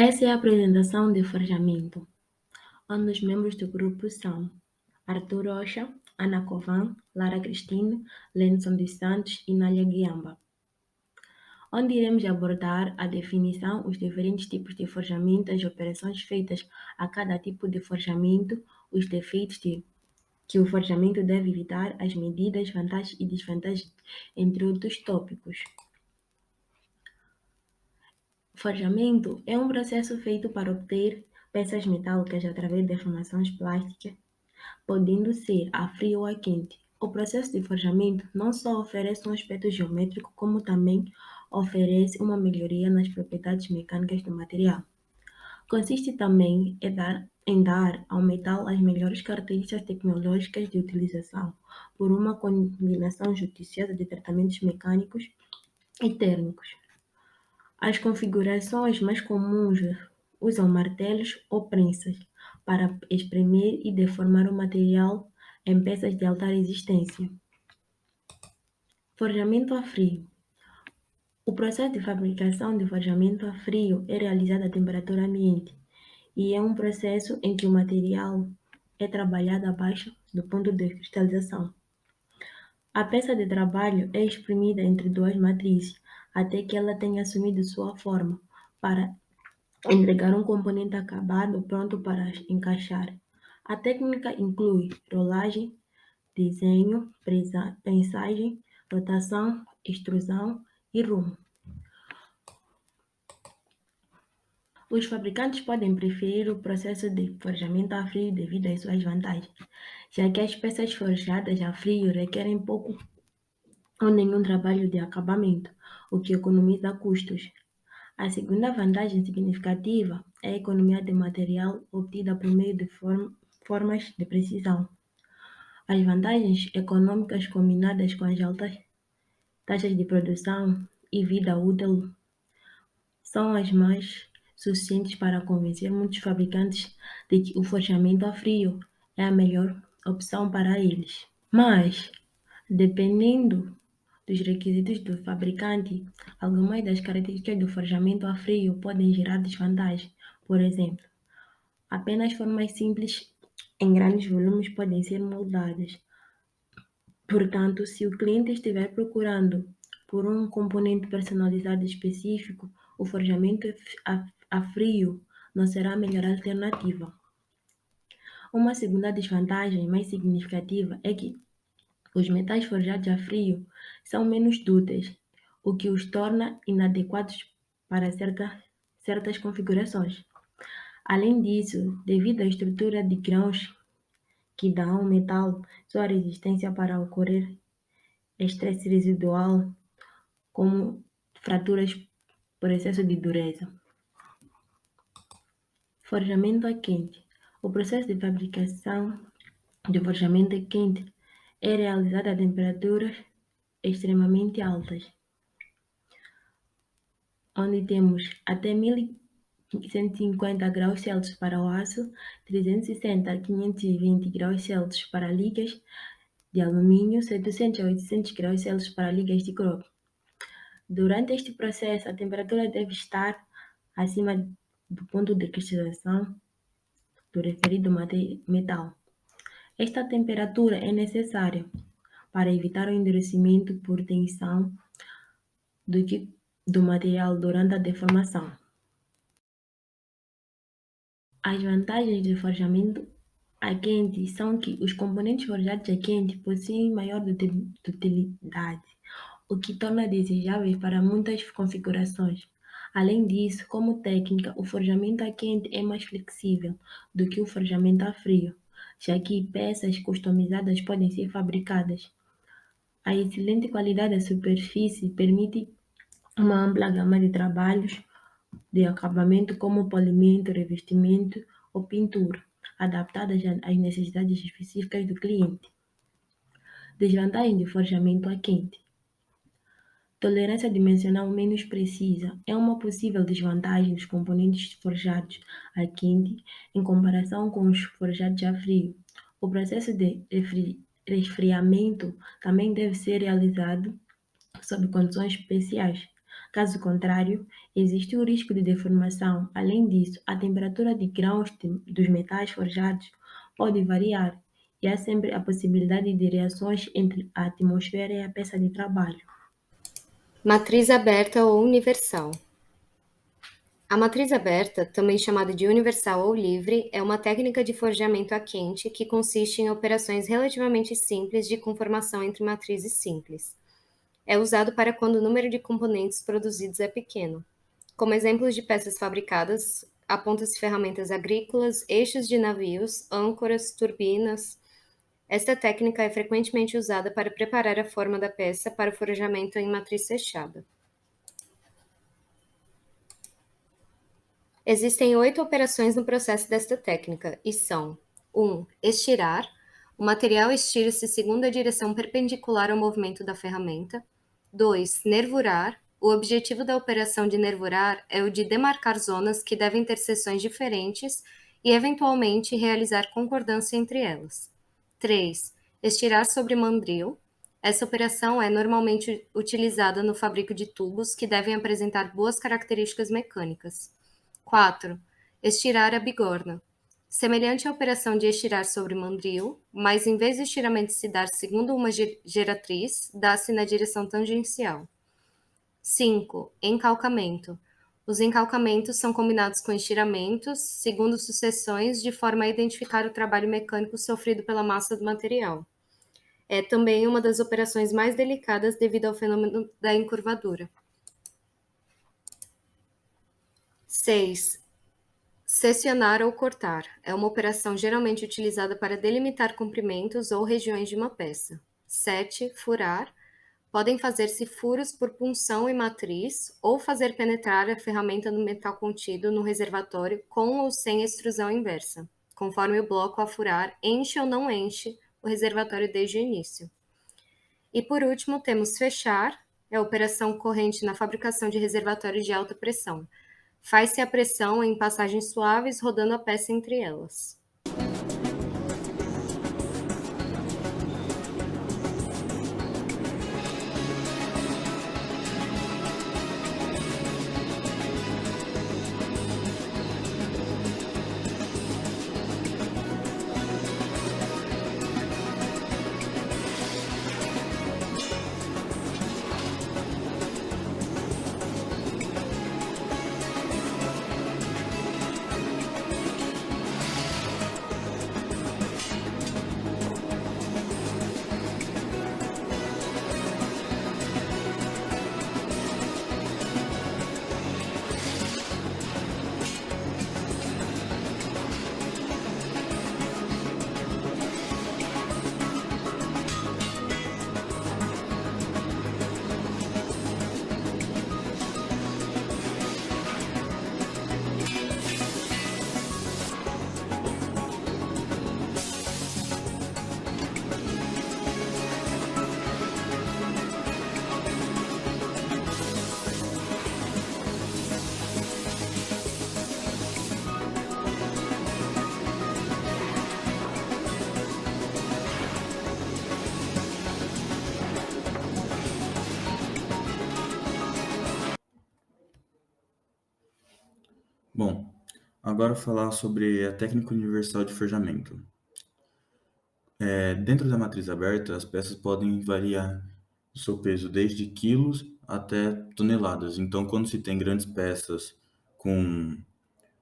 Essa é a apresentação de forjamento, onde os membros do grupo são Arthur Rocha, Ana Covan, Lara Cristine, Lenson dos Santos e Nália Guiamba, onde iremos abordar a definição, os diferentes tipos de forjamento, as operações feitas a cada tipo de forjamento, os defeitos que o forjamento deve evitar, as medidas, vantagens e desvantagens, entre outros tópicos. Forjamento é um processo feito para obter peças metálicas através de formações plásticas, podendo ser a frio ou a quente. O processo de forjamento não só oferece um aspecto geométrico, como também oferece uma melhoria nas propriedades mecânicas do material. Consiste também em dar ao metal as melhores características tecnológicas de utilização, por uma combinação judiciosa de tratamentos mecânicos e térmicos. As configurações mais comuns usam martelos ou prensas para espremer e deformar o material em peças de alta resistência. Forjamento a frio. O processo de fabricação de forjamento a frio é realizado a temperatura ambiente e é um processo em que o material é trabalhado abaixo do ponto de cristalização. A peça de trabalho é espremida entre duas matrizes até que ela tenha assumido sua forma, para entregar um componente acabado pronto para encaixar. A técnica inclui rolagem, desenho, prensagem, rotação, extrusão e rumo. Os fabricantes podem preferir o processo de forjamento a frio devido às suas vantagens, já que as peças forjadas a frio requerem pouco ou nenhum trabalho de acabamento, o que economiza custos. A segunda vantagem significativa é a economia de material obtida por meio de formas de precisão. As vantagens econômicas combinadas com as altas taxas de produção e vida útil são as mais suficientes para convencer muitos fabricantes de que o forjamento a frio é a melhor opção para eles. Mas, dependendo dos requisitos do fabricante, algumas das características do forjamento a frio podem gerar desvantagens. Por exemplo, apenas formas simples em grandes volumes podem ser moldadas. Portanto, se o cliente estiver procurando por um componente personalizado específico, o forjamento a frio não será a melhor alternativa. Uma segunda desvantagem mais significativa é que os metais forjados a frio são menos dúteis, o que os torna inadequados para certas configurações. Além disso, devido à estrutura de grãos que dá ao metal sua resistência para ocorrer estresse residual, como fraturas por excesso de dureza. Forjamento a quente. O processo de fabricação de forjamento a quente é realizado a temperaturas extremamente altas, onde temos até 1150 graus Celsius para o aço, 360 a 520 graus Celsius para ligas de alumínio, 700 a 800 graus Celsius para ligas de cromo. Durante este processo, a temperatura deve estar acima do ponto de cristalização do referido metal. Esta temperatura é necessária para evitar o endurecimento por tensão do material durante a deformação. As vantagens do forjamento a quente são que os componentes forjados a quente possuem maior dutilidade, o que torna desejáveis para muitas configurações. Além disso, como técnica, o forjamento a quente é mais flexível do que o forjamento a frio, já que peças customizadas podem ser fabricadas. A excelente qualidade da superfície permite uma ampla gama de trabalhos de acabamento como polimento, revestimento ou pintura, adaptadas às necessidades específicas do cliente. Desvantagem de forjamento a quente. Tolerância dimensional menos precisa é uma possível desvantagem dos componentes forjados a quente em comparação com os forjados a frio. O processo de resfriamento também deve ser realizado sob condições especiais. Caso contrário, existe o risco de deformação. Além disso, a temperatura de grãos dos metais forjados pode variar e há sempre a possibilidade de reações entre a atmosfera e a peça de trabalho. Matriz aberta ou universal. A matriz aberta, também chamada de universal ou livre, é uma técnica de forjamento a quente que consiste em operações relativamente simples de conformação entre matrizes simples. É usado para quando o número de componentes produzidos é pequeno. Como exemplos de peças fabricadas, apontam-se ferramentas agrícolas, eixos de navios, âncoras, turbinas. Esta técnica é frequentemente usada para preparar a forma da peça para o forjamento em matriz fechada. Existem 8 operações no processo desta técnica e são: 1. Estirar. O material estira-se segundo a direção perpendicular ao movimento da ferramenta. 2. Nervurar. O objetivo da operação de nervurar é o de demarcar zonas que devem ter seções diferentes e, eventualmente, realizar concordância entre elas. 3. Estirar sobre mandril. Essa operação é normalmente utilizada no fabrico de tubos que devem apresentar boas características mecânicas. 4. Estirar a bigorna. Semelhante à operação de estirar sobre mandril, mas em vez do estiramento se dar segundo uma geratriz, dá-se na direção tangencial. 5. Encalcamento. Os encalcamentos são combinados com estiramentos, segundo sucessões, de forma a identificar o trabalho mecânico sofrido pela massa do material. É também uma das operações mais delicadas devido ao fenômeno da encurvadura. 6. Seccionar ou cortar. É uma operação geralmente utilizada para delimitar comprimentos ou regiões de uma peça. 7. Furar. Podem fazer-se furos por punção e matriz ou fazer penetrar a ferramenta no metal contido no reservatório com ou sem extrusão inversa, conforme o bloco a furar enche ou não enche o reservatório desde o início. E por último, temos fechar, é a operação corrente na fabricação de reservatórios de alta pressão. Faz-se a pressão em passagens suaves, rodando a peça entre elas. Bom, agora falar sobre a técnica universal de forjamento. Dentro da matriz aberta, as peças podem variar o seu peso desde quilos até toneladas. Então, quando se tem grandes peças com,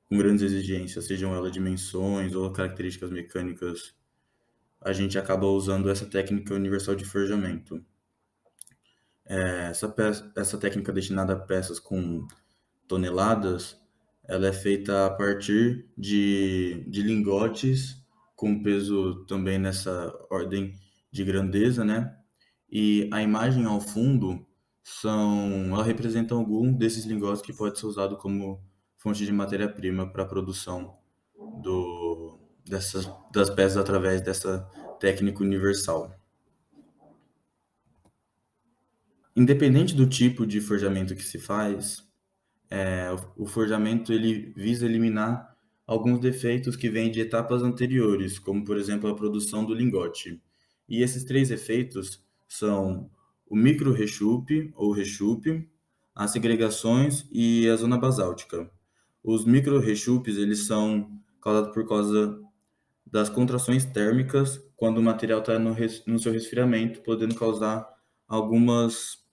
com grandes exigências, sejam elas dimensões ou características mecânicas, a gente acaba usando essa técnica universal de forjamento. Essa técnica destinada a peças com toneladas, ela é feita a partir de lingotes com peso também nessa ordem de grandeza, né? E a imagem ao fundo ela representa algum desses lingotes que pode ser usado como fonte de matéria-prima para a produção das peças através dessa técnica universal. Independente do tipo de forjamento que se faz, o forjamento ele visa eliminar alguns defeitos que vêm de etapas anteriores, como por exemplo a produção do lingote. E esses três efeitos são o micro rechupe ou rechupe, as segregações e a zona basáltica. Os micro-rechupes, eles são causados por causa das contrações térmicas quando o material está no seu resfriamento, podendo causar algumas,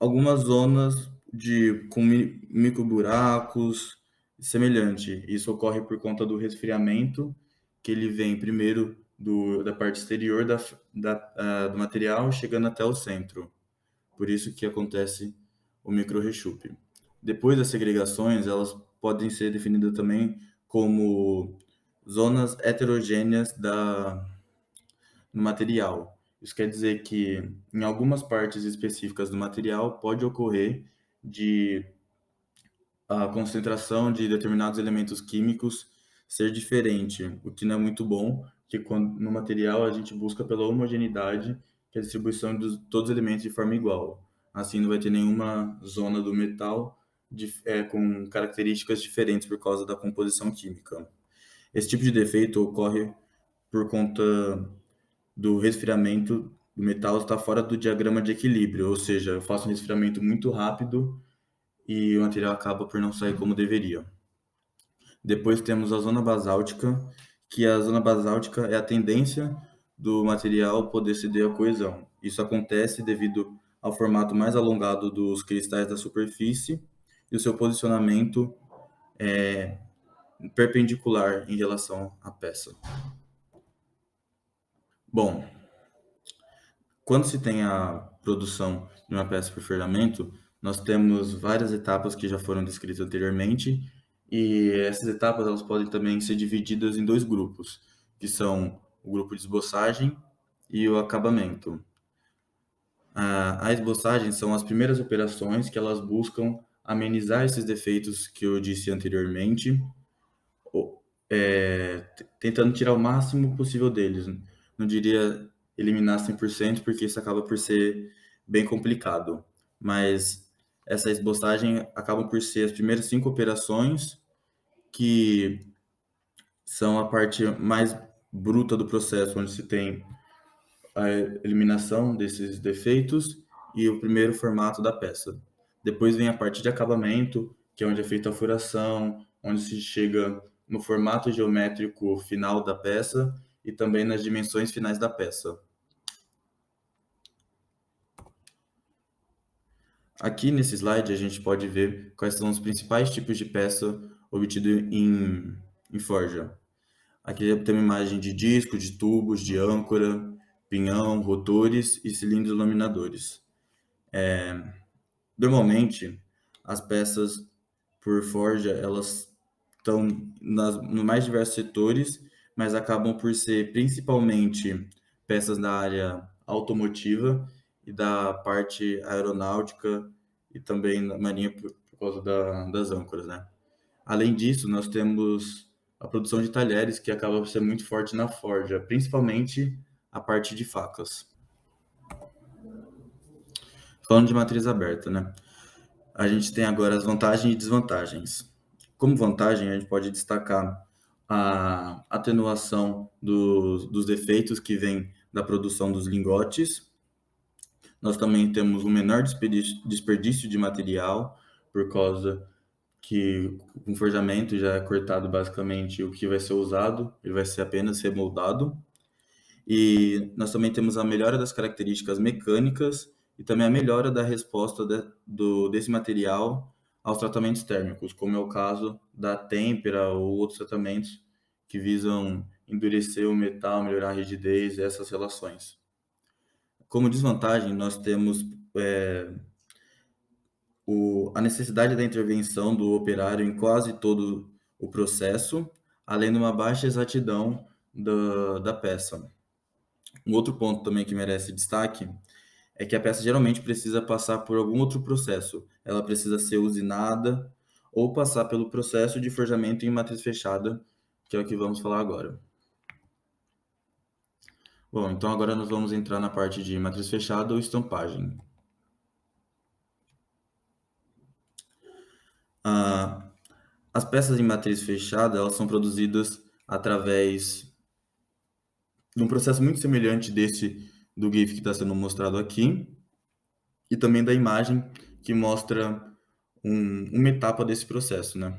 algumas zonas com microburacos e semelhante. Isso ocorre por conta do resfriamento, que ele vem primeiro da parte exterior do material, chegando até o centro. Por isso que acontece o micro-rechupe. Depois das segregações, elas podem ser definidas também como zonas heterogêneas no material. Isso quer dizer que em algumas partes específicas do material pode ocorrer de a concentração de determinados elementos químicos ser diferente, o que não é muito bom, que quando no material a gente busca pela homogeneidade, que é a distribuição de todos os elementos de forma igual. Assim não vai ter nenhuma zona do metal com características diferentes por causa da composição química. Esse tipo de defeito ocorre por conta do resfriamento do metal estar fora do diagrama de equilíbrio, ou seja, eu faço um resfriamento muito rápido e o material acaba por não sair como deveria. Depois temos a zona basáltica, que a zona basáltica é a tendência do material poder ceder à coesão. Isso acontece devido ao formato mais alongado dos cristais da superfície e o seu posicionamento perpendicular em relação à peça. Bom, quando se tem a produção de uma peça por ferramento, nós temos várias etapas que já foram descritas anteriormente, e essas etapas elas podem também ser divididas em dois grupos, que são o grupo de esboçagem e o acabamento. A esboçagem são as primeiras operações que elas buscam amenizar esses defeitos que eu disse anteriormente, tentando tirar o máximo possível deles. Não diria eliminar 100%, porque isso acaba por ser bem complicado. Mas essa esboçagem acaba por ser as primeiras 5 operações que são a parte mais bruta do processo, onde se tem a eliminação desses defeitos e o primeiro formato da peça. Depois vem a parte de acabamento, que é onde é feita a furação, onde se chega no formato geométrico final da peça e também nas dimensões finais da peça. Aqui nesse slide a gente pode ver quais são os principais tipos de peça obtido em forja. Aqui tem uma imagem de disco, de tubos, de âncora, pinhão, rotores e cilindros laminadores. Normalmente, as peças por forja, elas estão nos mais diversos setores, mas acabam por ser principalmente peças da área automotiva e da parte aeronáutica e também na marinha por causa das âncoras, né? Além disso, nós temos a produção de talheres, que acaba por ser muito forte na forja, principalmente a parte de facas. Falando de matriz aberta, né? A gente tem agora as vantagens e desvantagens. Como vantagem, a gente pode destacar a atenuação dos defeitos que vem da produção dos lingotes. Nós também temos um menor desperdício de material, por causa que com forjamento já é cortado basicamente o que vai ser usado, ele vai ser apenas remoldado. E nós também temos a melhora das características mecânicas e também a melhora da resposta desse material aos tratamentos térmicos, como é o caso da têmpera ou outros tratamentos que visam endurecer o metal, melhorar a rigidez e essas relações. Como desvantagem, nós temos a necessidade da intervenção do operário em quase todo o processo, além de uma baixa exatidão da peça. Um outro ponto também que merece destaque é que a peça geralmente precisa passar por algum outro processo. Ela precisa ser usinada ou passar pelo processo de forjamento em matriz fechada, que é o que vamos falar agora. Bom, então agora nós vamos entrar na parte de matriz fechada ou estampagem. As peças em matriz fechada, elas são produzidas através de um processo muito semelhante do GIF que está sendo mostrado aqui. e também da imagem que mostra uma etapa desse processo, né?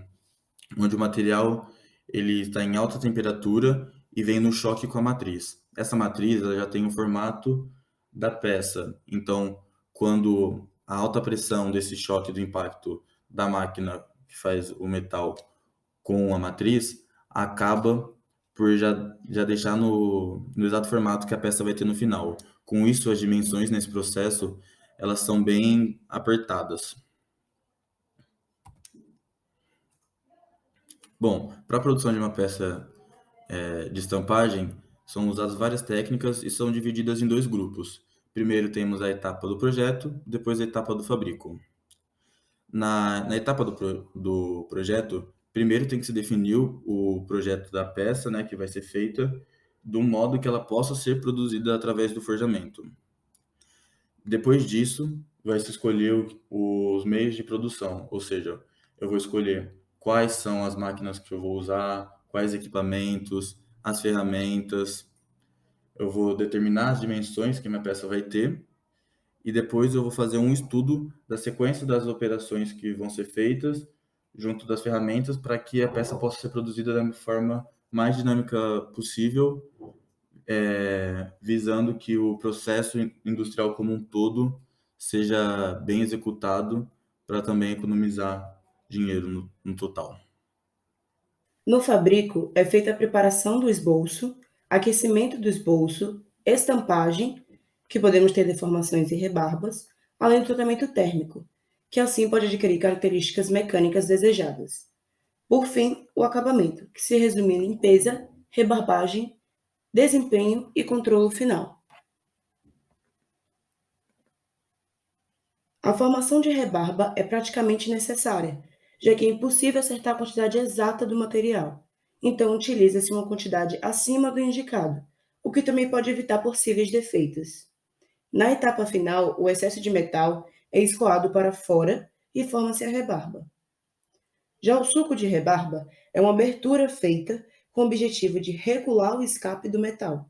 Onde o material ele está em alta temperatura e vem no choque com a matriz. Essa matriz ela já tem o formato da peça, então quando a alta pressão desse choque do impacto da máquina que faz o metal com a matriz acaba por já deixar no exato formato que a peça vai ter no final. Com isso, as dimensões nesse processo elas são bem apertadas. Bom, para a produção de uma peça de estampagem, são usadas várias técnicas e são divididas em dois grupos. Primeiro temos a etapa do projeto, depois a etapa do fabrico. Na etapa do projeto, primeiro tem que se definir o projeto da peça, né, que vai ser feita, do modo que ela possa ser produzida através do forjamento. Depois disso, vai se escolher os meios de produção, ou seja, eu vou escolher quais são as máquinas que eu vou usar, quais equipamentos, as ferramentas, eu vou determinar as dimensões que minha peça vai ter e depois eu vou fazer um estudo da sequência das operações que vão ser feitas junto das ferramentas para que a peça possa ser produzida da forma mais dinâmica possível, visando que o processo industrial como um todo seja bem executado para também economizar dinheiro no total. No fabrico, é feita a preparação do esboço, aquecimento do esboço, estampagem, que podemos ter deformações e rebarbas, além do tratamento térmico, que assim pode adquirir características mecânicas desejadas. Por fim, o acabamento, que se resume em limpeza, rebarbagem, desempenho e controle final. A formação de rebarba é praticamente necessária, já que é impossível acertar a quantidade exata do material. Então, utiliza-se uma quantidade acima do indicado, o que também pode evitar possíveis defeitos. Na etapa final, o excesso de metal é escoado para fora e forma-se a rebarba. Já o suco de rebarba é uma abertura feita com o objetivo de regular o escape do metal,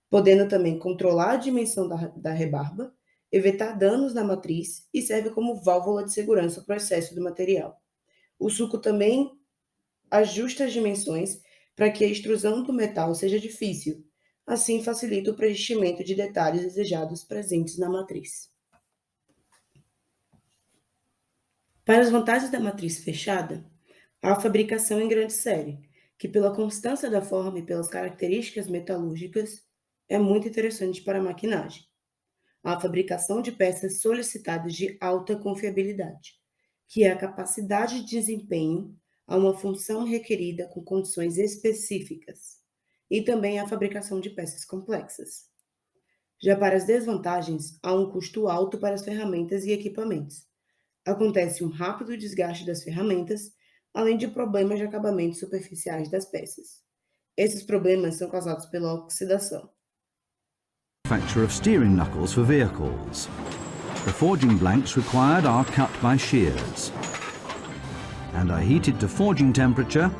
podendo também controlar a dimensão da rebarba, evitar danos na matriz e serve como válvula de segurança para o excesso do material. O suco também ajusta as dimensões para que a extrusão do metal seja difícil, assim facilita o preenchimento de detalhes desejados presentes na matriz. Para as vantagens da matriz fechada, há a fabricação em grande série, que pela constância da forma e pelas características metalúrgicas, é muito interessante para a maquinagem. A fabricação de peças solicitadas de alta confiabilidade, que é a capacidade de desempenho a uma função requerida com condições específicas, e também a fabricação de peças complexas. Já para as desvantagens, há um custo alto para as ferramentas e equipamentos. Acontece um rápido desgaste das ferramentas, além de problemas de acabamento superficiais das peças. Esses problemas são causados pela oxidação. Manufacture of steering knuckles for vehicles. The forging blanks required are cut by shears and are heated to forging temperature.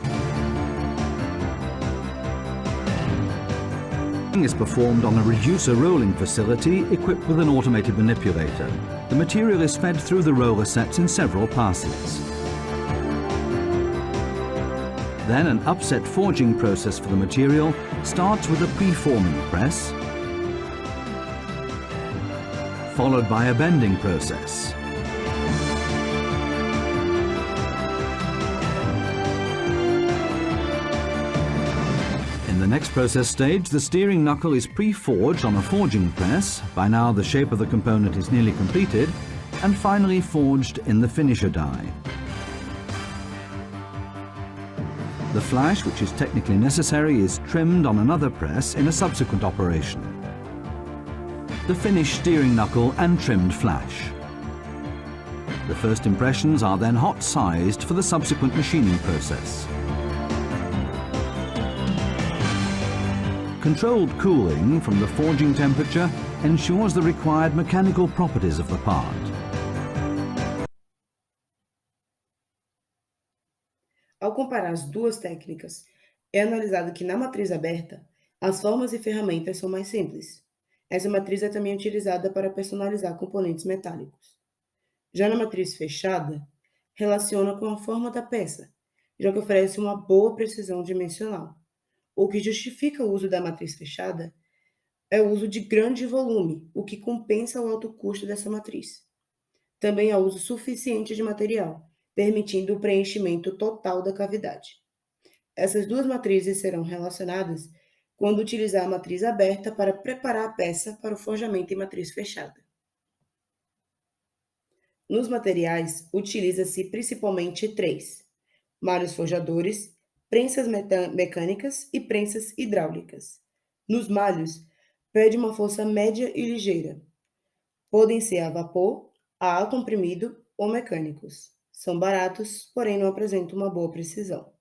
Is performed on a reducer rolling facility equipped with an automated manipulator. The material is fed through the roller sets in several passes. Then an upset forging process for the material starts with a preforming press, followed by a bending process. In the next process stage, the steering knuckle is pre-forged on a forging press. By now the shape of the component is nearly completed, and finally forged in the finisher die. The flash, which is technically necessary, is trimmed on another press in a subsequent operation. The finished steering knuckle and trimmed flash. The first impressions are then hot-sized for the subsequent machining process. Controlled cooling from the forging temperature ensures the required mechanical properties of the part. Ao comparar as duas técnicas, é analisado que na matriz aberta, as formas e ferramentas são mais simples. Essa matriz é também utilizada para personalizar componentes metálicos. Já na matriz fechada, relaciona com a forma da peça, já que oferece uma boa precisão dimensional. O que justifica o uso da matriz fechada é o uso de grande volume, o que compensa o alto custo dessa matriz. Também há uso suficiente de material, permitindo o preenchimento total da cavidade. Essas duas matrizes serão relacionadas quando utilizar a matriz aberta para preparar a peça para o forjamento em matriz fechada. Nos materiais, utiliza-se principalmente três: malhos forjadores, prensas mecânicas e prensas hidráulicas. Nos malhos, pede uma força média e ligeira. Podem ser a vapor, a ar comprimido ou mecânicos. São baratos, porém não apresentam uma boa precisão.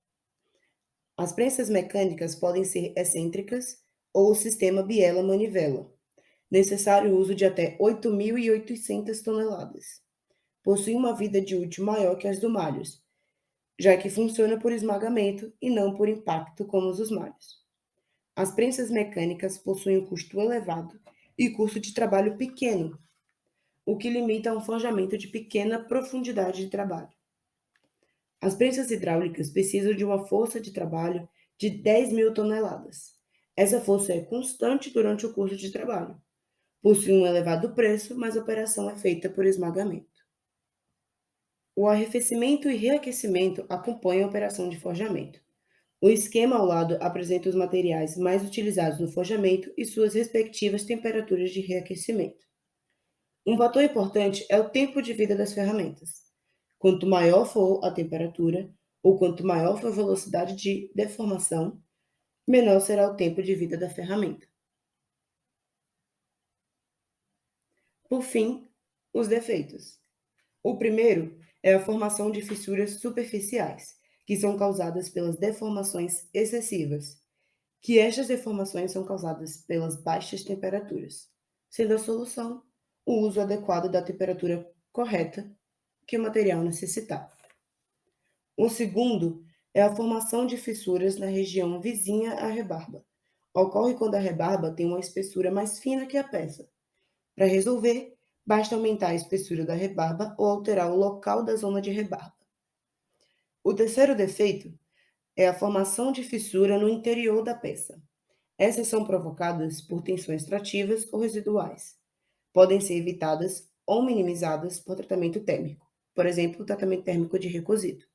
As prensas mecânicas podem ser excêntricas ou o sistema biela-manivela, necessário o uso de até 8.800 toneladas. Possui uma vida de útil maior que as do malhos, já que funciona por esmagamento e não por impacto como os dos malhos. As prensas mecânicas possuem um custo elevado e custo de trabalho pequeno, o que limita a um forjamento de pequena profundidade de trabalho. As prensas hidráulicas precisam de uma força de trabalho de 10.000 toneladas. Essa força é constante durante o curso de trabalho. Possui um elevado preço, mas a operação é feita por esmagamento. O arrefecimento e reaquecimento acompanham a operação de forjamento. O esquema ao lado apresenta os materiais mais utilizados no forjamento e suas respectivas temperaturas de reaquecimento. Um fator importante é o tempo de vida das ferramentas. Quanto maior for a temperatura, ou quanto maior for a velocidade de deformação, menor será o tempo de vida da ferramenta. Por fim, os defeitos. O primeiro é a formação de fissuras superficiais, que são causadas pelas deformações excessivas, que estas deformações são causadas pelas baixas temperaturas, sendo a solução o uso adequado da temperatura correta que o material necessitar. O segundo é a formação de fissuras na região vizinha à rebarba. Ocorre quando a rebarba tem uma espessura mais fina que a peça. Para resolver, basta aumentar a espessura da rebarba ou alterar o local da zona de rebarba. O terceiro defeito é a formação de fissura no interior da peça. Essas são provocadas por tensões trativas ou residuais. Podem ser evitadas ou minimizadas por tratamento térmico, por exemplo, o tratamento térmico de recozido.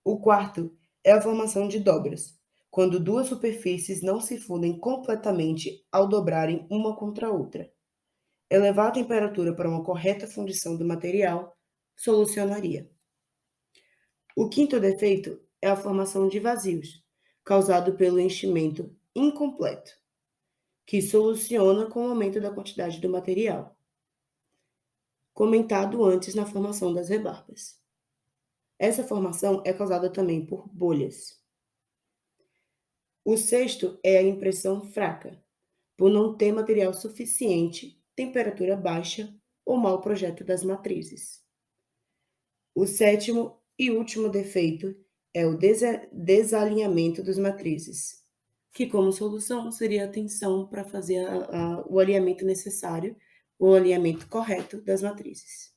O quarto é a formação de dobras, quando duas superfícies não se fundem completamente ao dobrarem uma contra a outra. Elevar a temperatura para uma correta fundição do material solucionaria. O quinto defeito é a formação de vazios, causado pelo enchimento incompleto, que soluciona com o aumento da quantidade do material, comentado antes na formação das rebarbas. Essa formação é causada também por bolhas. O sexto é a impressão fraca, por não ter material suficiente, temperatura baixa ou mau projeto das matrizes. O sétimo e último defeito é o desalinhamento das matrizes, que como solução seria a tensão para fazer o alinhamento necessário, o alinhamento correto das matrizes.